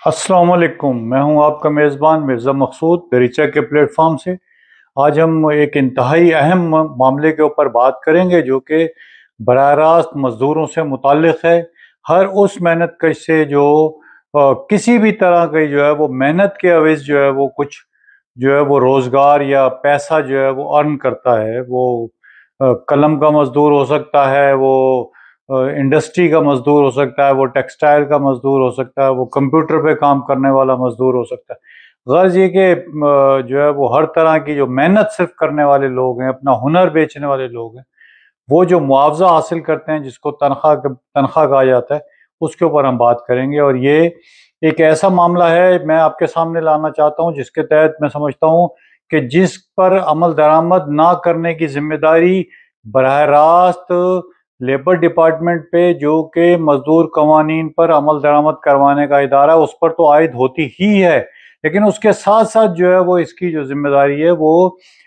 अस्सलाम वालेकुम। मैं हूं आपका मेज़बान मिर्ज़ा मकसूद दरीचा के प्लेटफॉर्म से। आज हम एक इंतहाई अहम मामले के ऊपर बात करेंगे जो कि बराह रास्त मज़दूरों से मुताल्लिक़ है। हर उस मेहनत कश से जो किसी भी तरह की जो है वो मेहनत के एवज़ जो है वो कुछ जो है वो रोज़गार या पैसा जो है वो अर्न करता है। वो कलम का मज़दूर हो सकता है, वो इंडस्ट्री का मज़दूर हो सकता है, वो टेक्सटाइल का मज़दूर हो सकता है, वो कंप्यूटर पे काम करने वाला मज़दूर हो सकता है। गर्ज़ ये कि जो है वो हर तरह की जो मेहनत सिर्फ करने वाले लोग हैं, अपना हुनर बेचने वाले लोग हैं, वो जो मुआवजा हासिल करते हैं जिसको तनख्वाह कहा जाता है, उसके ऊपर हम बात करेंगे। और ये एक ऐसा मामला है मैं आपके सामने लाना चाहता हूँ जिसके तहत मैं समझता हूँ कि जिस पर अमल दरामद ना करने की जिम्मेदारी बराह रास्त लेबर डिपार्टमेंट पे, जो कि मजदूर कवानीन पर अमल दरामद करवाने का इदारा है, उस पर तो आयद होती ही है, लेकिन उसके साथ साथ जो है वो इसकी जो जिम्मेदारी है वो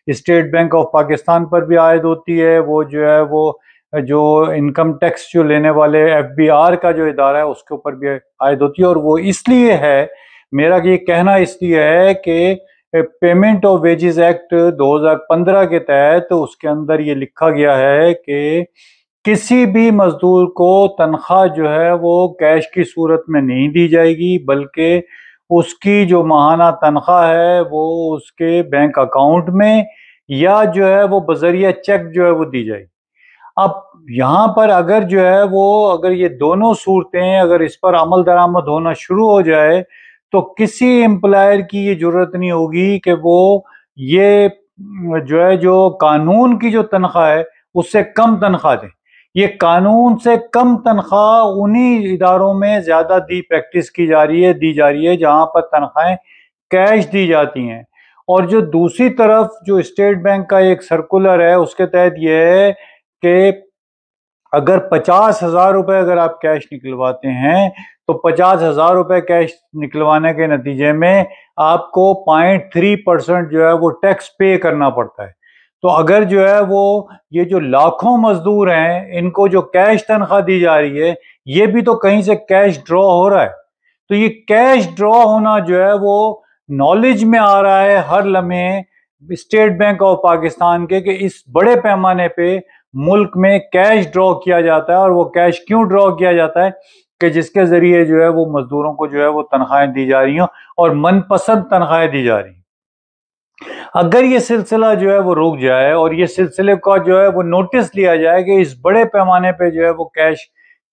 स्टेट बैंक ऑफ पाकिस्तान पर भी आयद होती है। वो जो है वो जो इनकम टैक्स जो लेने वाले FBR का जो इदारा है उसके ऊपर भी आयद होती है। और वो इसलिए है, मेरा ये कहना इसलिए है कि पेमेंट ऑफ वेजेस एक्ट 2015 के तहत उसके अंदर ये लिखा गया है कि किसी भी मजदूर को तनख्वाह जो है वो कैश की सूरत में नहीं दी जाएगी, बल्कि उसकी जो माहाना तनख्वाह है वो उसके बैंक अकाउंट में या जो है वो बजरिया चेक जो है वो दी जाएगी। अब यहाँ पर अगर जो है वो अगर ये दोनों सूरतें अगर इस पर अमल दरामद होना शुरू हो जाए तो किसी एम्प्लॉयर की ये जरूरत नहीं होगी कि वो ये जो है जो कानून की जो तनख्वाह है उससे कम तनख्वाह दे। ये कानून से कम तनख्वाह उन्हीं इदारों में ज्यादा प्रैक्टिस की जा रही है, दी जा रही है जहां पर तनख्वाहें कैश दी जाती हैं। और जो दूसरी तरफ जो स्टेट बैंक का एक सर्कुलर है उसके तहत यह है कि अगर 50,000 रुपए अगर आप कैश निकलवाते हैं तो 50,000 रुपए कैश निकलवाने के नतीजे में आपको 0.3% जो है वो टैक्स पे करना पड़ता है। तो अगर जो है वो ये जो लाखों मजदूर हैं इनको जो कैश तनख्वाह दी जा रही है, ये भी तो कहीं से कैश ड्रॉ हो रहा है। तो ये कैश ड्रॉ होना जो है वो नॉलेज में आ रहा है हर लम्हे स्टेट बैंक ऑफ पाकिस्तान के कि इस बड़े पैमाने पे मुल्क में कैश ड्रॉ किया जाता है। और वो कैश क्यों ड्रॉ किया जाता है कि जिसके जरिए जो है वो मजदूरों को जो है वो तनख्वाहें दी जा रही हैं और मनपसंद तनख्वाहें दी जा रही हैं। अगर ये सिलसिला जो है वो रुक जाए और ये सिलसिले का जो है वो नोटिस लिया जाए कि इस बड़े पैमाने पे जो है वो कैश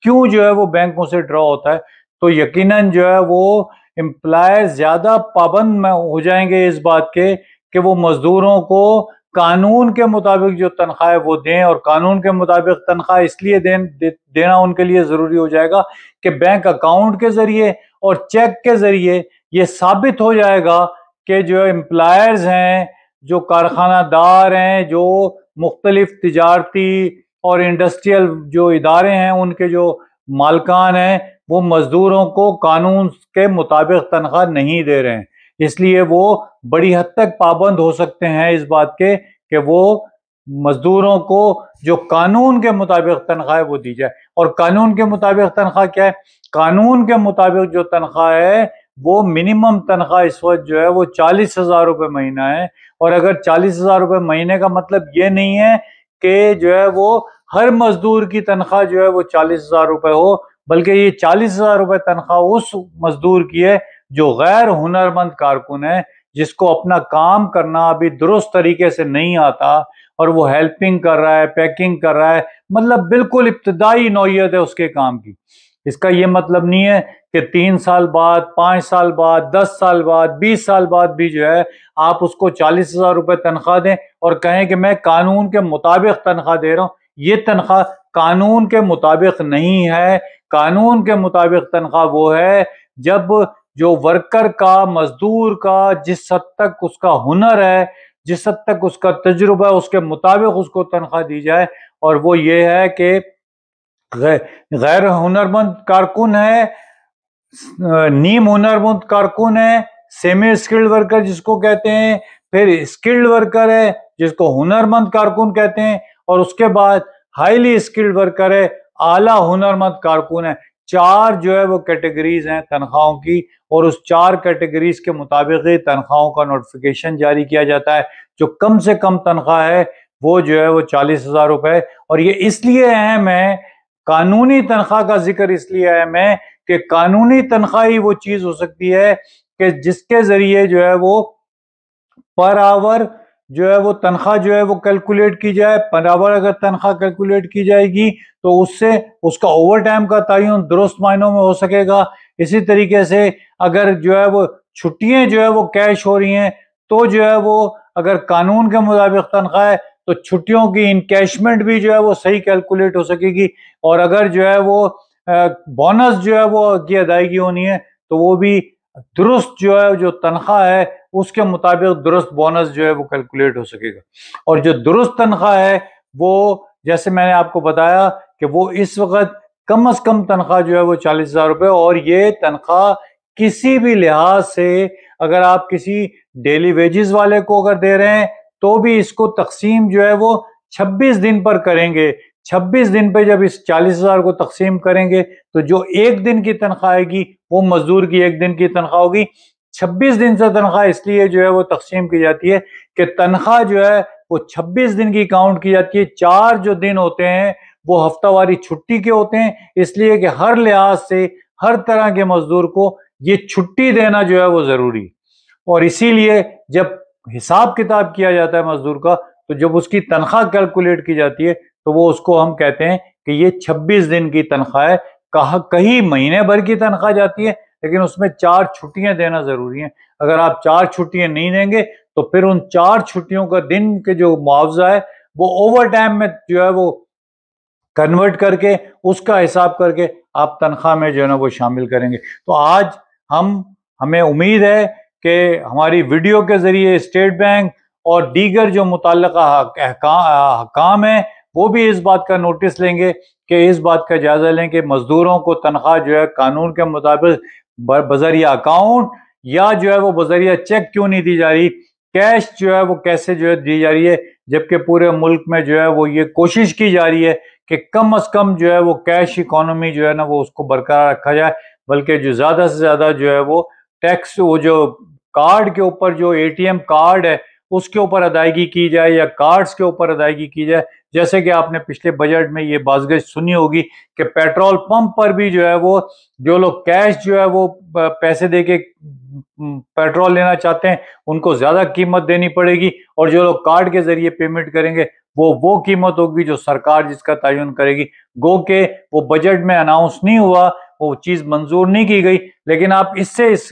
क्यों जो है वो बैंकों से ड्रॉ होता है, तो यकीनन जो है वो एम्प्लॉयर्स ज्यादा पाबंद में हो जाएंगे इस बात के कि वो मजदूरों को कानून के मुताबिक जो तनख्वाह वो दें। और कानून के मुताबिक तनख्वाह इसलिए देना उनके लिए जरूरी हो जाएगा कि बैंक अकाउंट के जरिए और चेक के जरिए ये साबित हो जाएगा कि जो एम्प्लॉयर्स हैं, जो कारखानादार हैं, जो मुख्तलिफ तिजारती और इंडस्ट्रियल जो इदारे हैं उनके जो मालकान हैं, वो मजदूरों को कानून के मुताबिक तनख्वाह नहीं दे रहे हैं। इसलिए वो बड़ी हद तक पाबंद हो सकते हैं इस बात के कि वो मजदूरों को जो कानून के मुताबिक तनख्वाह है वो दी जाए। और कानून के मुताबिक तनख्वाह क्या है? कानून के मुताबिक जो तनख्वाह है वो मिनिमम तनख्वाह इस वक्त जो है वो 40,000 रुपये महीना है। और अगर 40,000 रुपये महीने का मतलब ये नहीं है कि जो है वो हर मजदूर की तनख्वाह जो है वो 40,000 रुपये हो, बल्कि ये 40,000 रुपये तनख्वाह उस मजदूर की है जो गैर हुनरमंद कारकुन है, जिसको अपना काम करना अभी दुरुस्त तरीके से नहीं आता और वो हेल्पिंग कर रहा है, पैकिंग कर रहा है, मतलब बिल्कुल इब्तदाई नौइयत है उसके काम की। इसका ये मतलब नहीं है कि 3 साल बाद, 5 साल बाद, 10 साल बाद, 20 साल बाद भी जो है आप उसको 40,000 रुपये तनख्वाह दें और कहें कि मैं कानून के मुताबिक तनख्वाह दे रहा हूं। ये तनख्वाह कानून के मुताबिक नहीं है। कानून के मुताबिक तनख्वाह वो है जब जो वर्कर का, मजदूर का जिस हद तक उसका हुनर है, जिस हद तक उसका तजुर्बा है, उसके मुताबिक उसको तनख्वाह दी जाए। और वो ये है कि गैर हुनरमंद कारकुन है, नीम हुनरमंद कारकुन है, सेमी स्किल्ड वर्कर जिसको कहते हैं, फिर स्किल्ड वर्कर है जिसको हुनरमंद कारकुन कहते हैं, और उसके बाद हाईली स्किल्ड वर्कर है, आला हुनरमंद कारकुन है। 4 جو ہے وہ کیٹیگریز ہیں تنخواہوں کی، اور اس 4 کیٹیگریز کے مطابق ہی تنخواہوں کا نوٹیفیکیشن جاری کیا جاتا ہے۔ جو کم سے کم تنخواہ ہے وہ جو ہے وہ 40,000 روپے، اور یہ اس لیے اہم ہے، قانونی تنخواہ کا ذکر اس لیے اہم ہے کہ قانونی تنخواہ ہی وہ چیز ہو سکتی ہے کہ جس کے ذریعے جو ہے وہ پر آور جو ہے وہ تنخواہ جو ہے وہ کیلکولیٹ کی جائے۔ پر آور اگر تنخواہ کیلکولیٹ کی جائے گی تو اس سے اس کا اوور ٹائم کا تعین درست معنوں میں ہو سکے گا۔ اسی طریقے سے اگر جو ہے وہ چھٹیاں جو ہے وہ کیش ہو رہی ہیں تو جو ہے وہ اگر قانون کے مطابق تنخواہ ہے تو چھٹیوں کی انکیشمنٹ بھی جو ہے وہ صحیح کیلکولیٹ ہو سکے گی، اور اگر جو ہے وہ بونس جو ہے وہ کی ادائیگی ہونی ہے تو وہ بھی درست جو ہے جو تنخواہ ہے اس کے مطابق درست بونس جو ہے وہ کیلکولیٹ ہو سکے گا۔ اور جو درست تنخواہ ہے وہ جیسے میں نے آپ کو بتایا کہ وہ اس وقت کم از کم تنخواہ جو ہے وہ 40,000 روپے، اور یہ تنخواہ کسی بھی لحاظ سے اگر آپ کسی ڈیلی ویجز والے کو اگر دے رہے ہیں تو بھی اس کو تقسیم جو ہے وہ 26 دن پر کریں گے۔ 26 دن پہ جب اس 40,000 کو تقسیم کریں گے تو جو ایک دن کی تنخواہ آئے گی وہ مزدور کی ایک دن کی تنخواہ ہوگی۔ 26 دن سے تنخواہ اس لیے جو ہے وہ تقسیم کی جاتی ہے کہ تنخواہ جو ہے وہ 26 دن کی کاؤنٹ کی جاتی ہے۔ 4 جو دن ہوتے ہیں وہ ہفتہ واری چھٹی کے ہوتے ہیں، اس لیے کہ ہر لحاظ سے ہر طرح کے مزدور کو یہ چھٹی دینا جو ہے وہ ضروری ہے، اور اسی لیے جب حساب کتاب کیا جاتا ہے مزدور کا تو جب اس کی تنخواہ کیلکولیٹ کی جاتی ہے تو وہ اس کو ہم کہتے ہیں کہ یہ 26 دن کی تنخواہ ہے۔ کہیں مہینے بھر کی تنخواہ جاتی ہے لیکن اس میں 4 چھٹیاں دینا ضروری ہیں۔ اگر آپ 4 چھٹیاں نہیں دیں گے تو پھر ان 4 چھٹیوں کا دن کے جو معاوضہ ہے وہ اوور ٹائم میں جو ہے وہ کنورٹ کر کے اس کا حساب کر کے آپ تنخواہ میں جو ہے نا وہ شامل کریں گے۔ تو آج ہمیں امید ہے کہ ہماری ویڈیو کے ذریعے اسٹیٹ بینک اور دیگر جو متعلقہ حکام ہیں وہ بھی اس بات کا نوٹس لیں گے کہ اس بات کا جائزہ لیں کہ مزدوروں کو تنخواہ جو ہے قانون کے مطابق بذریعہ اکاؤنٹ یا جو ہے وہ بذریعہ چیک کیوں نہیں دی جا رہی، کیش جو ہے وہ کیسے جو ہے دی جا رہی ہے، جبکہ پورے ملک میں جو ہے وہ یہ کوشش کی جا رہی ہے کہ کم از کم جو ہے وہ کیش اکانومی جو ہے نا وہ اس کو برقرار رکھا جائے، بلکہ جو زیادہ سے زیادہ جو ہے وہ ٹیکس وہ جو کارڈ کے اوپر جو اے ٹی ایم کارڈ ہے اس کے اوپر ادائیگی کی جائے یا کارڈز کے اوپر ادائیگی کی جائے۔ جیسے کہ آپ نے پچھلے بجٹ میں یہ بازگشت سنی ہوگی کہ پیٹرول پمپ پر بھی جو ہے وہ جو لوگ کیش جو ہے وہ پیسے دے کے پیٹرول لینا چاہتے ہیں ان کو زیادہ قیمت دینی پڑے گی، اور جو لوگ کارڈ کے ذریعے پیمنٹ کریں گے وہ قیمت ہوگی جو سرکار جس کا تعین کرے گی۔ گو کہ وہ بجٹ میں اناؤنس نہیں ہوا، وہ چیز منظور نہیں کی گئی، لیکن آپ اس سے اس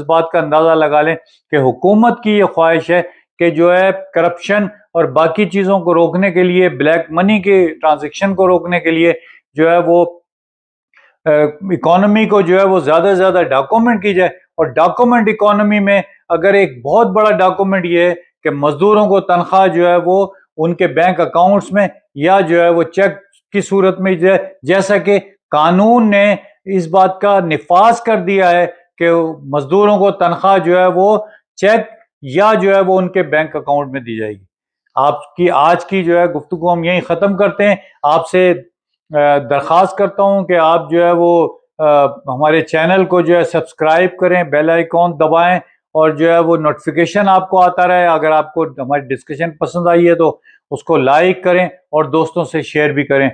بات کا اندازہ لگا لیں کہ حکومت کی یہ خواہش ہے کہ جو ہے کرپشن اور باقی چیزوں کو روکنے کے لیے، بلیک منی کے ٹرانزیکشن کو روکنے کے لیے جو ہے وہ اکانومی کو جو ہے وہ زیادہ سے زیادہ ڈاکومنٹ کی جائے۔ اور ڈاکومنٹ اکانومی میں اگر ایک بہت بڑا ڈاکومنٹ یہ ہے کہ مزدوروں کو تنخواہ جو ہے وہ ان کے بینک اکاؤنٹس میں یا جو ہے وہ چیک کی صورت میں جیسا کہ قانون نے اس بات کا نفاذ کر دیا ہے کہ مزدوروں کو تنخواہ جو ہے وہ چیک یا جو ہے وہ ان کے بینک اکاؤنٹ میں دی جائے گی۔ آپ کی آج کی جو ہے گفتگو ہم یہیں ختم کرتے ہیں۔ آپ سے درخواست کرتا ہوں کہ آپ جو ہے وہ ہمارے چینل کو جو ہے سبسکرائب کریں، بیل آئیکن دبائیں، اور جو ہے وہ نوٹیفیکیشن آپ کو آتا رہے۔ اگر آپ کو ہماری ڈسکشن پسند آئی ہے تو اس کو لائک کریں اور دوستوں سے شیئر بھی کریں۔